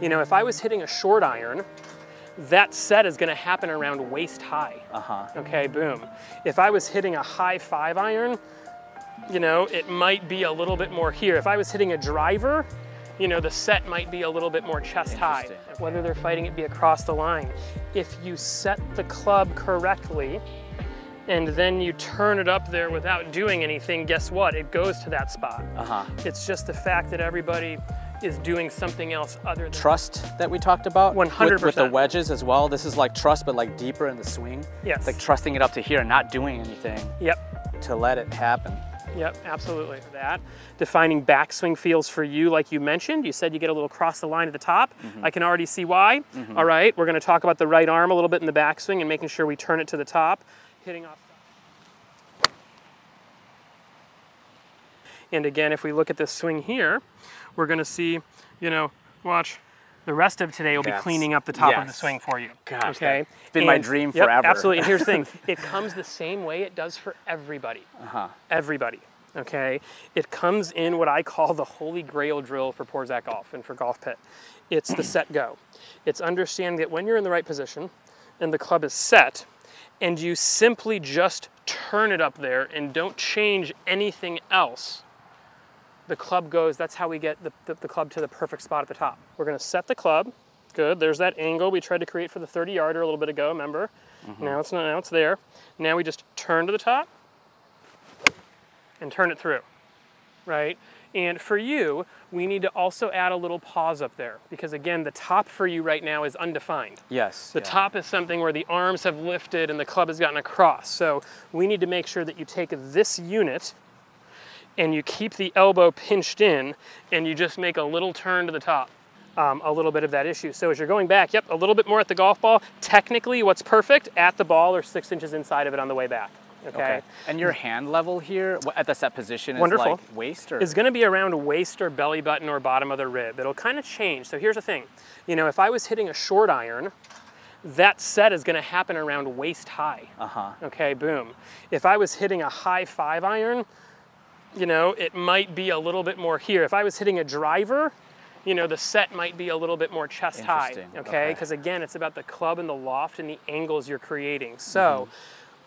You know, if I was hitting a short iron, that set is going to happen around waist high. Okay, boom. If I was hitting a high 5 iron, you know, it might be a little bit more here. If I was hitting a driver, you know, the set might be a little bit more chest high. Whether they're fighting it be across the line. If you set the club correctly, and then you turn it up there without doing anything, guess what? It goes to that spot. It's just the fact that everybody is doing something else other than trust that we talked about 100%. With the wedges as well. This is like trust, but like deeper in the swing. Yes. Like trusting it up to here and not doing anything. Yep. To let it happen. Yep, absolutely. That defining backswing feels for you, like you mentioned. You said you get a little cross the line at the top. I can already see why. All right, we're going to talk about the right arm a little bit in the backswing and making sure we turn it to the top, hitting off. And again, if we look at this swing here, we're going to see, you know, watch, the rest of today will be cleaning up the top of the swing for you. Gosh, okay? It's been my dream forever. Absolutely. And here's the thing. It comes the same way it does for everybody. Everybody. Okay? It comes in what I call the holy grail drill for Porzak Golf and for Golf Pit. It's the set go. It's understanding that when you're in the right position and the club is set and you simply just turn it up there and don't change anything else, the club goes, that's how we get the club to the perfect spot at the top. We're going to set the club. Good, there's that angle we tried to create for the 30-yarder a little bit ago, remember? Now it's not, now it's there. Now we just turn to the top and turn it through, right? And for you, we need to also add a little pause up there because again, the top for you right now is undefined. Yes. The top is something where the arms have lifted and the club has gotten across. So we need to make sure that you take this unit and you keep the elbow pinched in and you just make a little turn to the top. A little bit of that issue. So as you're going back, yep, a little bit more at the golf ball. Technically, what's perfect? At the ball or 6 inches inside of it on the way back. Okay. And your hand level here at the set position is wonderful. like waist or? It's going to be around waist or belly button or bottom of the rib. It'll kind of change. So here's the thing. You know, if I was hitting a short iron, that set is going to happen around waist high. Okay, boom. If I was hitting a high 5 iron, you know, it might be a little bit more here. If I was hitting a driver, you know, the set might be a little bit more chest high, okay? Because again, it's about the club and the loft and the angles you're creating. So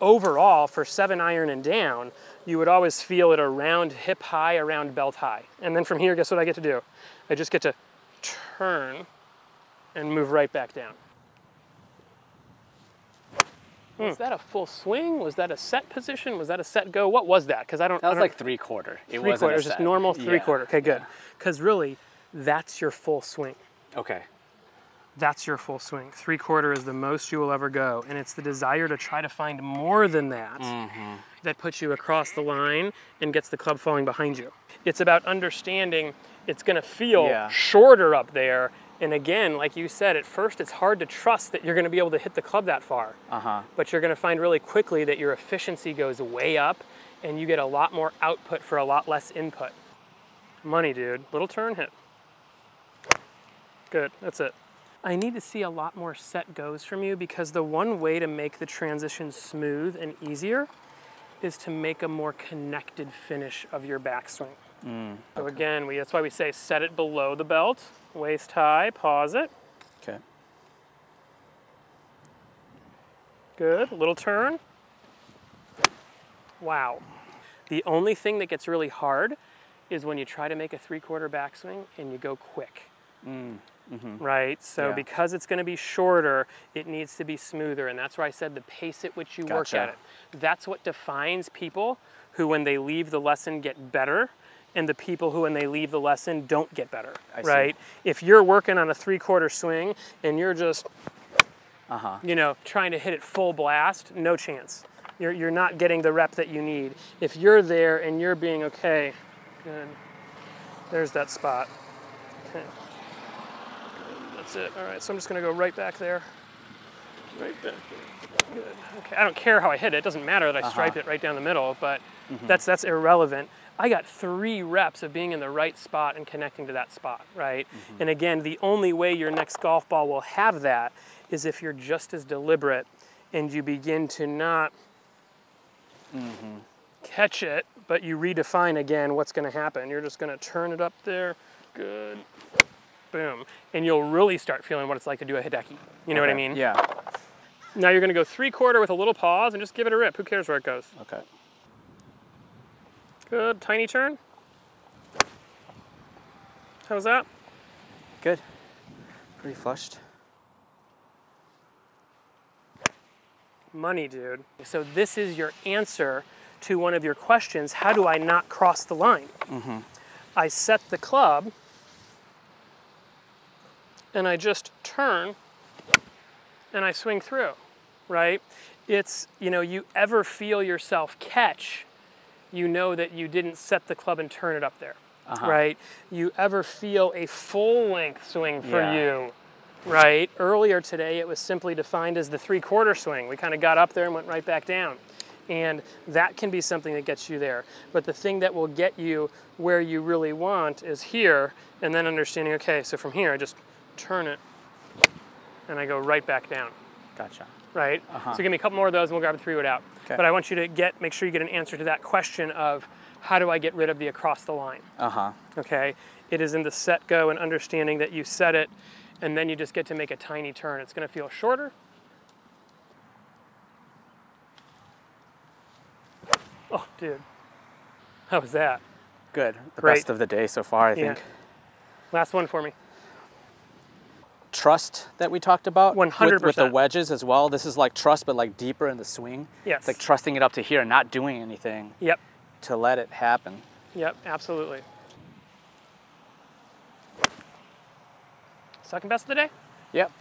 overall, for 7 iron and down, you would always feel it around hip high, around belt high. And then from here, guess what I get to do? I just get to turn and move right back down. Was that a full swing? Was that a set position? Was that a set go? What was that? Because I don't. That was like 3/4. It wasn't a set. Just normal 3/4. Okay, good. Because really, that's your full swing. Okay. That's your full swing. 3/4 is the most you will ever go, and it's the desire to try to find more than that that puts you across the line and gets the club falling behind you. It's about understanding it's going to feel shorter up there. And again, like you said, at first it's hard to trust that you're going to be able to hit the club that far. But you're going to find really quickly that your efficiency goes way up and you get a lot more output for a lot less input. Money, dude. Little turn hit. Good. That's it. I need to see a lot more set goes from you because the one way to make the transition smooth and easier is to make a more connected finish of your backswing. So again, that's why we say set it below the belt, waist high, pause it. Okay. Good, little turn. Wow. The only thing that gets really hard is when you try to make a 3/4 backswing and you go quick. Right? So because it's going to be shorter, it needs to be smoother. And that's why I said the pace at which you work at it. That's what defines people who, when they leave the lesson, get better, and the people who, when they leave the lesson, don't get better. Right? If you're working on a 3/4 swing and you're just, you know, trying to hit it full blast, no chance. You're not getting the rep that you need. If you're there and you're being okay, good. There's that spot. Okay. That's it. All right, so I'm just going to go right back there. Right back there. Good. Okay, I don't care how I hit it. It doesn't matter that I striped it right down the middle, but that's irrelevant. I got 3 reps of being in the right spot and connecting to that spot, right? And again, the only way your next golf ball will have that is if you're just as deliberate and you begin to not catch it, but you redefine again what's going to happen. You're just going to turn it up there. Good. boom. And you'll really start feeling what it's like to do a hideki. You know what I mean? Yeah. Now you're gonna go 3/4 with a little pause and just give it a rip. Who cares where it goes? Okay. Good, tiny turn. How's that? Good. Pretty flushed. Money, dude. So this is your answer to one of your questions. How do I not cross the line? I set the club and I just turn and I swing through, right? It's, you know, you ever feel yourself catch, you know that you didn't set the club and turn it up there, right? You ever feel a full length swing for you, right? Earlier today, it was simply defined as the 3/4 swing. We kind of got up there and went right back down. And that can be something that gets you there. But the thing that will get you where you really want is here, and then understanding, okay, so from here, I just turn it, and I go right back down. Gotcha. Right? So give me a couple more of those, and we'll grab the 3-wood out. Okay. But I want you to make sure you get an answer to that question of, how do I get rid of the across the line? Okay? It is in the set go and understanding that you set it, and then you just get to make a tiny turn. It's gonna feel shorter. Oh, dude. How was that? Good. The Great. best of the day so far, I think. Last one for me. Trust that we talked about 100%. with the wedges as well. This is like trust, but like deeper in the swing. Yes. It's like trusting it up to here and not doing anything. Yep. To let it happen. Yep, absolutely. Second best of the day? Yep.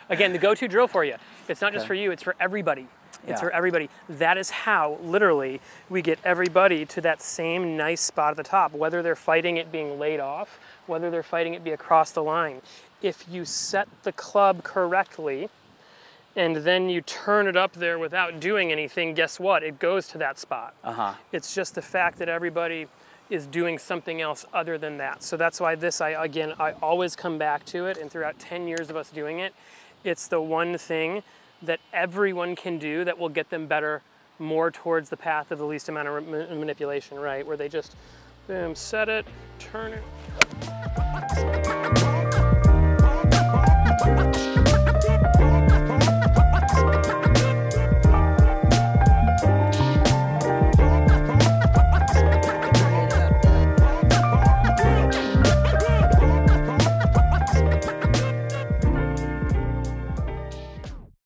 Again, the go-to drill for you. It's not just for you, it's for everybody. It's for everybody. That is how, literally, we get everybody to that same nice spot at the top, whether they're fighting it being laid off, whether they're fighting it be across the line. If you set the club correctly, and then you turn it up there without doing anything, guess what? It goes to that spot. It's just the fact that everybody is doing something else other than that. So that's why this, I always come back to it, and throughout 10 years of us doing it, it's the one thing that everyone can do that will get them better, more towards the path of the least amount of manipulation, right? Where they just, boom, set it, turn it.